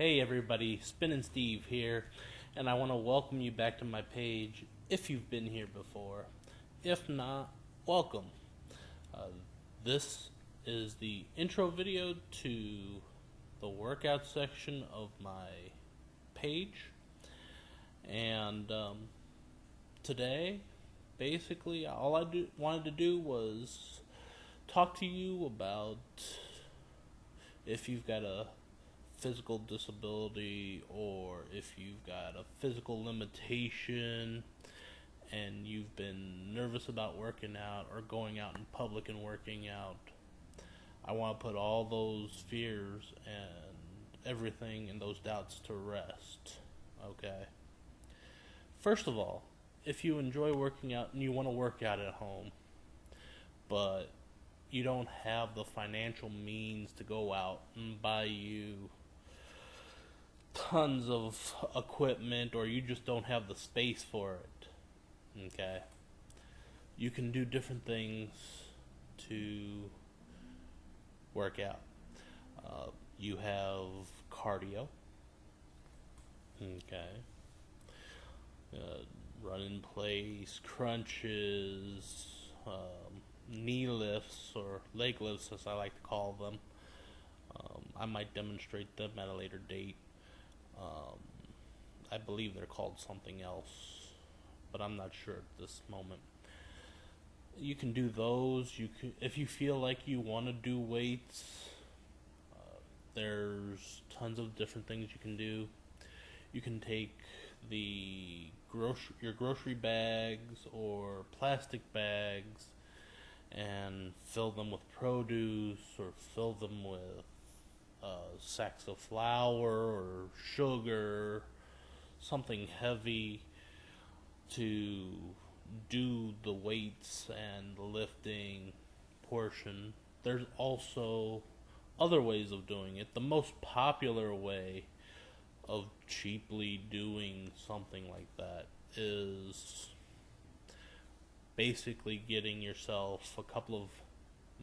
Hey everybody, Spinning Steve here, and I want to welcome you back to my page if you've been here before. If not, welcome. Uh, this is the intro video to the workout section of my page, and today, basically, all I wanted to do was talk to you about if you've got a physical disability or if you've got a physical limitation and you've been nervous about working out or going out in public and working out. I want to put all those fears and everything and those doubts to rest. Okay. First of all, if you enjoy working out and you want to work out at home, but you don't have the financial means to go out and buy you tons of equipment, or you just don't have the space for it, okay, you can do different things to work out. You have cardio, okay, run in place, crunches, knee lifts, or leg lifts as I like to call them. I might demonstrate them at a later date. I believe they're called something else, but I'm not sure at this moment. You can do those. You can, if you feel like you want to do weights, there's tons of different things you can do. You can take your grocery bags or plastic bags and fill them with produce, or fill them with sacks of flour or sugar, something heavy to do the weights and the lifting portion. There's also other ways of doing it. The most popular way of cheaply doing something like that is basically getting yourself a couple of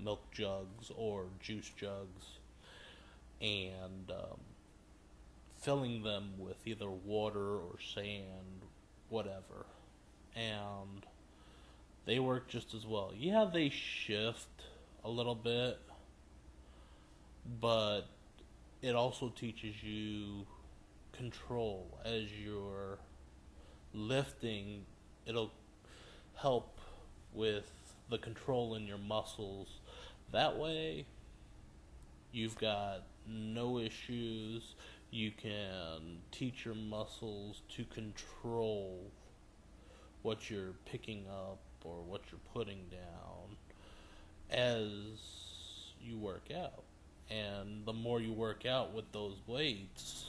milk jugs or juice jugs and filling them with either water or sand, whatever. And they work just as well. Yeah, they shift a little bit, but it also teaches you control as you're lifting. It'll help with the control in your muscles. That way, you've got no issues. You can teach your muscles to control what you're picking up or what you're putting down as you work out. And the more you work out with those weights,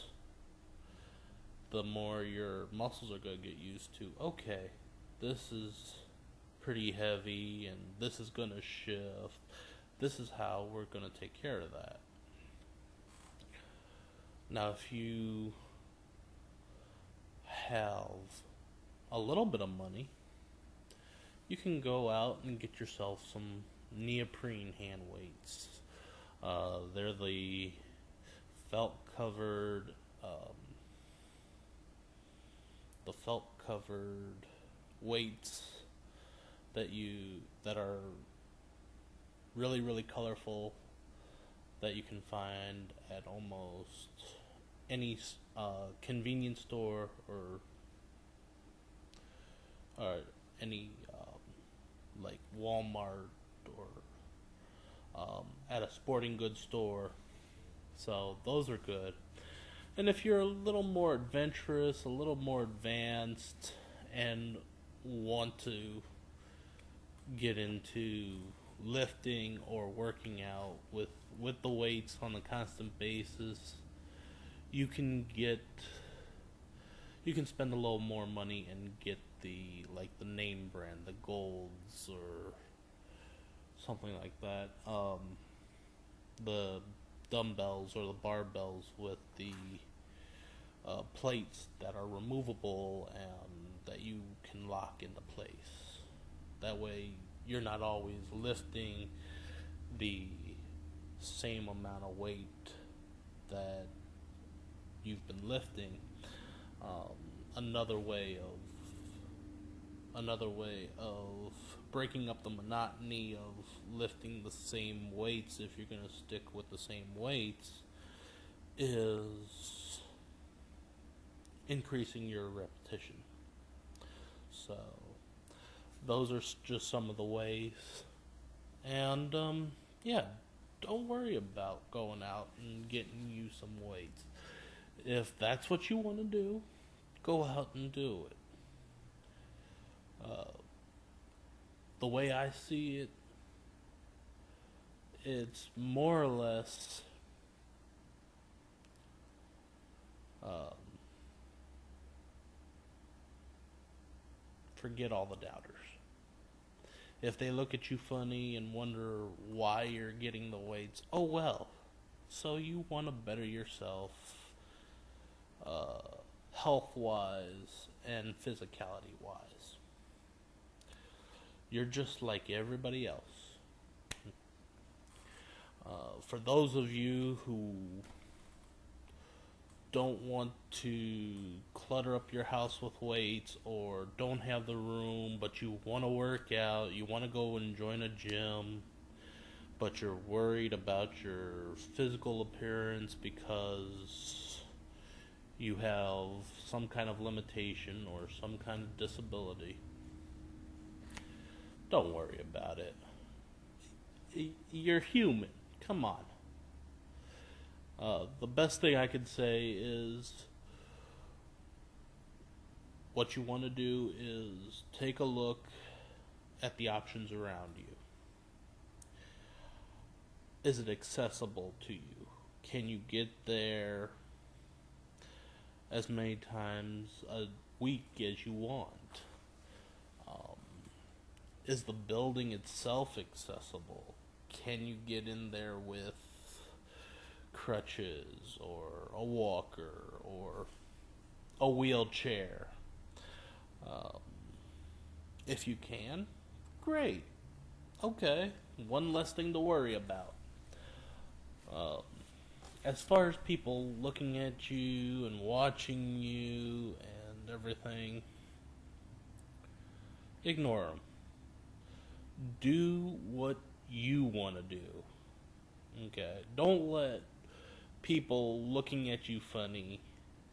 the more your muscles are going to get used to, okay, this is pretty heavy and this is going to shift. This is how we're going to take care of that. Now, if you have a little bit of money, you can go out and get yourself some neoprene hand weights. They're the felt-covered weights that are really, really colorful, that you can find at almost any convenience store or any like Walmart or at a sporting goods store. So those are good. And if you're a little more adventurous, a little more advanced, and want to get into lifting or working out with the weights on a constant basis, you can spend a little more money and get the name brand, the Golds or something like that. The dumbbells or the barbells with the plates that are removable and that you can lock into place. That way you're not always lifting the same amount of weight that you've been lifting. Um, another way of breaking up the monotony of lifting the same weights, if you're going to stick with the same weights, is increasing your repetition. So those are just some of the ways. And yeah, don't worry about going out and getting you some weights. If that's what you want to do, go out and do it. The way I see it, it's more or less forget all the doubters. If they look at you funny and wonder why you're getting the weights, oh well. So you want to better yourself health-wise and physicality-wise. You're just like everybody else. For those of you who don't want to clutter up your house with weights, or don't have the room but you want to work out, you want to go and join a gym, but you're worried about your physical appearance because you have some kind of limitation or some kind of disability, don't worry about it. You're human. Come on. The best thing I could say is what you want to do is take a look at the options around you. Is it accessible to you? Can you get there as many times a week as you want? Is the building itself accessible? Can you get in there with crutches or a walker or a wheelchair? If you can, great. Okay, one less thing to worry about. As far as people looking at you and watching you and everything, ignore them. Do what you want to do. Okay? Don't let people looking at you funny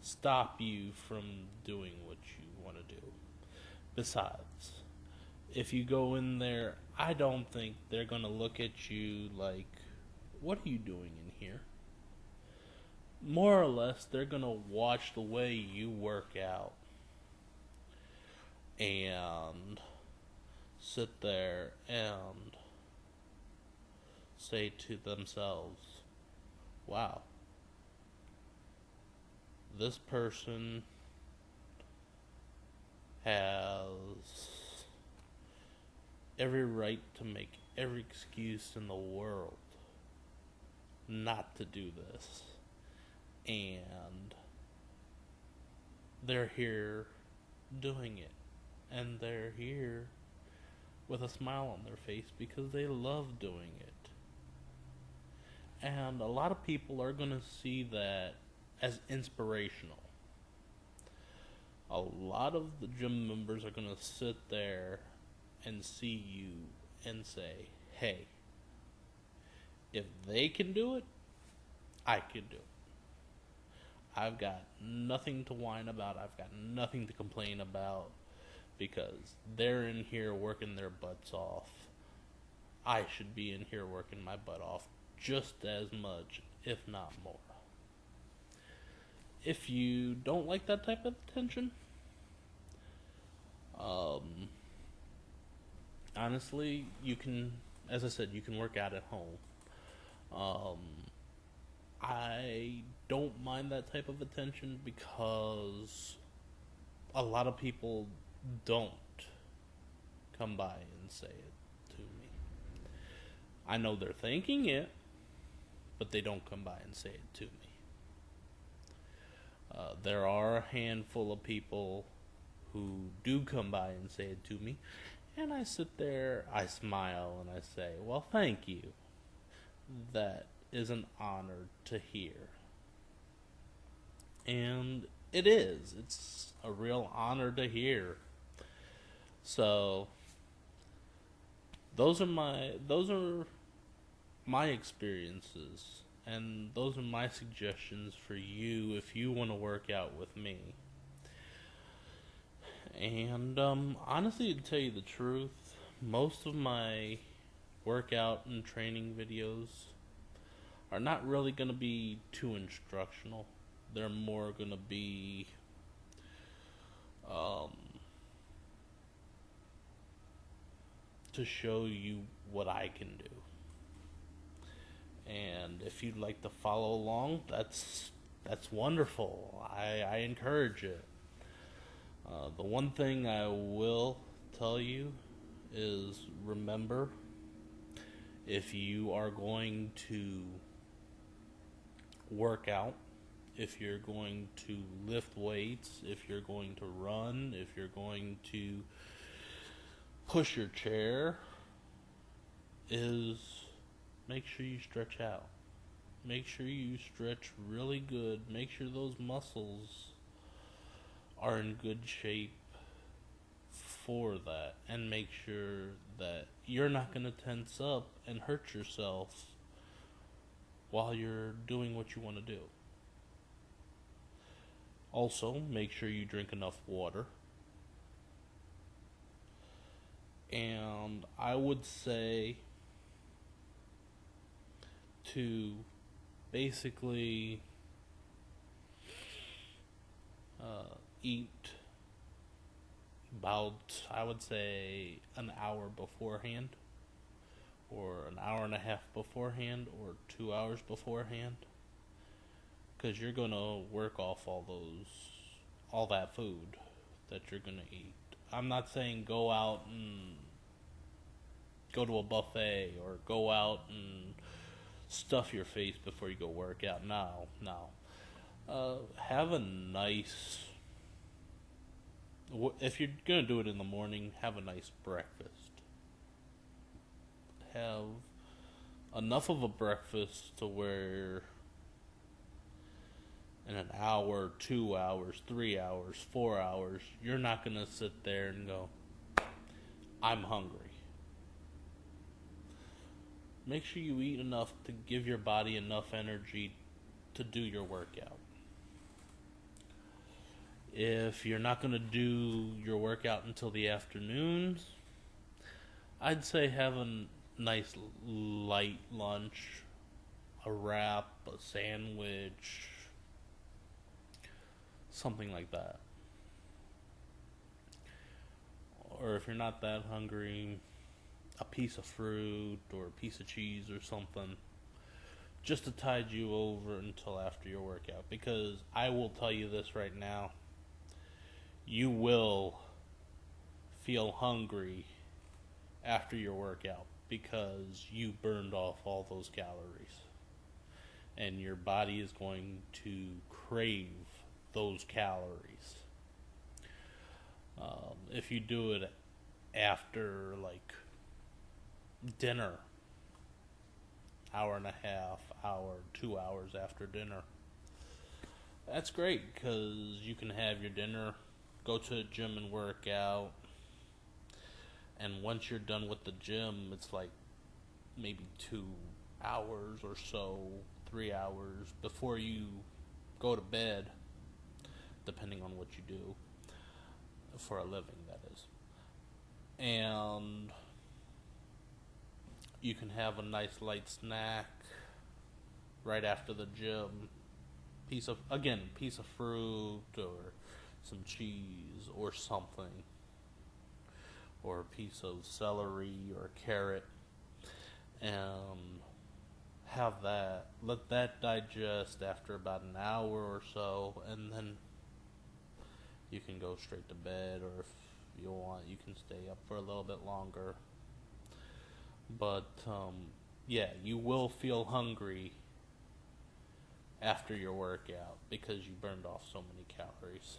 stop you from doing what you want to do. Besides, if you go in there, I don't think they're going to look at you like, what are you doing in here? More or less, they're going to watch the way you work out and sit there and say to themselves, wow, this person has every right to make every excuse in the world not to do this. And they're here doing it. And they're here with a smile on their face because they love doing it. And a lot of people are going to see that as inspirational. A lot of the gym members are going to sit there and see you and say, hey, if they can do it, I can do it. I've got nothing to whine about. I've got nothing to complain about because they're in here working their butts off. I should be in here working my butt off just as much, if not more. If you don't like that type of attention, honestly, you can, as I said, you can work out at home. I don't mind that type of attention because a lot of people don't come by and say it to me. I know they're thinking it, but they don't come by and say it to me. There are a handful of people who do come by and say it to me, and I sit there, I smile, and I say, well, thank you. That is an honor to hear. And it is. It's a real honor to hear. So those are my experiences, and those are my suggestions for you if you want to work out with me. And honestly, to tell you the truth, most of my workout and training videos are not really going to be too instructional. They're more going to be um, to show you what I can do. And if you'd like to follow along, that's wonderful. I encourage it. The one thing I will tell you is remember, if you are going to work out, if you're going to lift weights, if you're going to run, if you're going to push your chair, is make sure you stretch out. Make sure you stretch really good. Make sure those muscles are in good shape for that. And make sure that you're not going to tense up and hurt yourself while you're doing what you want to do. Also, make sure you drink enough water. And I would say to basically eat about, I would say, an hour beforehand, or an hour and a half beforehand, or 2 hours beforehand, because you're going to work off all that food that you're going to eat. I'm not saying go out and go to a buffet or go out and stuff your face before you go work out. No. Have a nice, if you're going to do it in the morning, have a nice breakfast. Have enough of a breakfast to where in an hour, 2 hours, 3 hours, 4 hours, you're not going to sit there and go, I'm hungry. Make sure you eat enough to give your body enough energy to do your workout. If you're not going to do your workout until the afternoons, I'd say have a nice light lunch, a wrap, a sandwich, something like that. Or if you're not that hungry, a piece of fruit or a piece of cheese or something, just to tide you over until after your workout. Because I will tell you this right now, you will feel hungry after your workout because you burned off all those calories. And your body is going to crave those calories. If you do it after, like, dinner, hour and a half, hour, 2 hours after dinner, that's great because you can have your dinner, go to the gym and work out, and once you're done with the gym, it's like maybe 2 hours or so, 3 hours before you go to bed, depending on what you do for a living, that is. And you can have a nice light snack right after the gym. Piece of fruit or some cheese or something. Or a piece of celery or carrot. And have that. Let that digest after about an hour or so, and then you can go straight to bed, or if you want, you can stay up for a little bit longer. But, yeah, you will feel hungry after your workout because you burned off so many calories.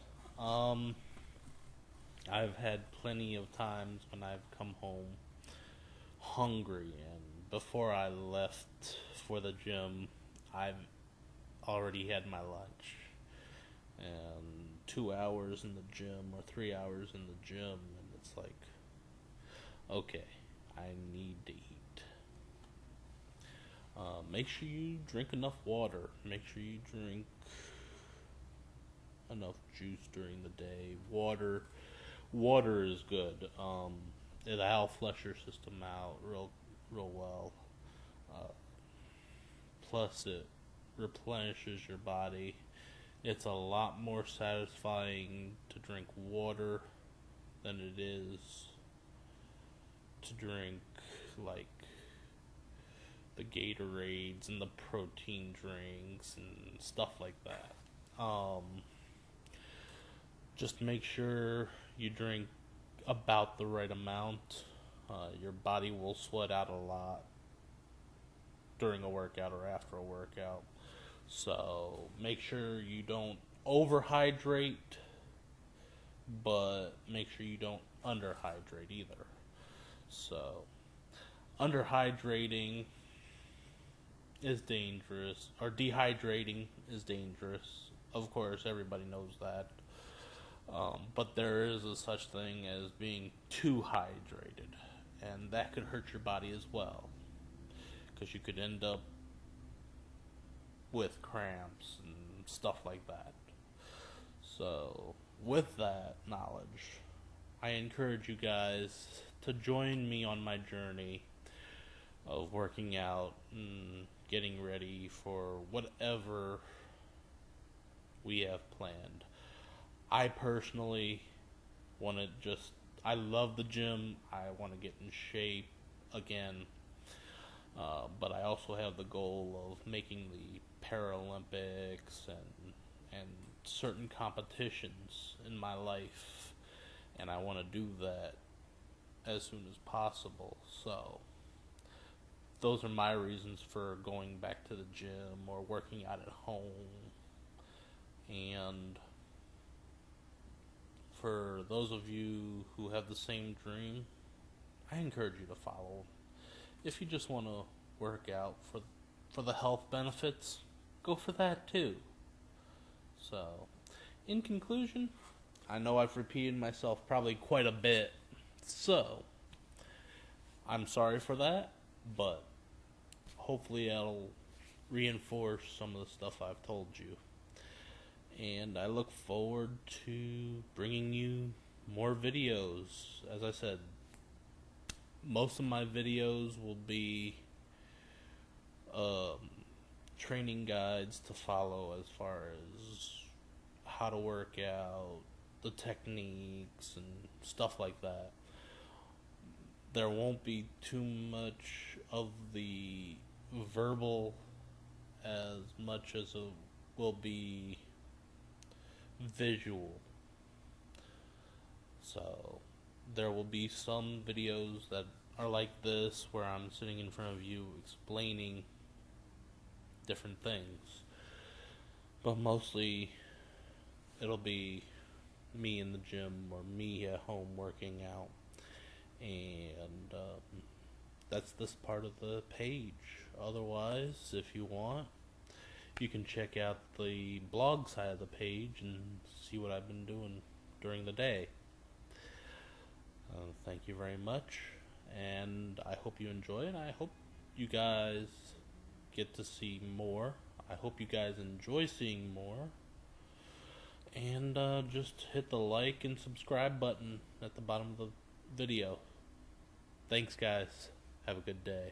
I've had plenty of times when I've come home hungry, and before I left for the gym, I've already had my lunch. 2 hours in the gym or 3 hours in the gym, and it's like, okay, I need to eat. Make sure you drink enough water. Make sure you drink enough juice during the day. Water is good. It'll help flush your system out real well. Uh, Plus, it replenishes your body. It's a lot more satisfying to drink water than it is to drink like the Gatorades and the protein drinks and stuff like that. Just make sure you drink about the right amount. Your body will sweat out a lot during a workout or after a workout. So make sure you don't overhydrate, but make sure you don't underhydrate either. So underhydrating is dangerous, or dehydrating is dangerous. Of course, everybody knows that. But there is a such thing as being too hydrated, and that could hurt your body as well, because you could end up with cramps and stuff like that. So, with that knowledge, I encourage you guys to join me on my journey of working out and getting ready for whatever we have planned. I personally want to I love the gym. I want to get in shape again. But I also have the goal of making the Paralympics and certain competitions in my life. And I want to do that as soon as possible. So, those are my reasons for going back to the gym or working out at home. And for those of you who have the same dream, I encourage you to follow. If you just want to work out for the health benefits, go for that too. So, in conclusion, I know I've repeated myself probably quite a bit, so I'm sorry for that, but hopefully I'll reinforce some of the stuff I've told you. And I look forward to bringing you more videos. As I said, most of my videos will be training guides to follow as far as how to work out, the techniques, and stuff like that. There won't be too much of the verbal as much as it will be visual. So there will be some videos that are like this where I'm sitting in front of you explaining different things, but mostly it'll be me in the gym or me at home working out. And that's this part of the page. Otherwise, if you want, you can check out the blog side of the page and see what I've been doing during the day. Thank you very much, and I hope you enjoy it. I hope you guys get to see more. I hope you guys enjoy seeing more. And just hit the like and subscribe button at the bottom of the video. Thanks, guys. Have a good day.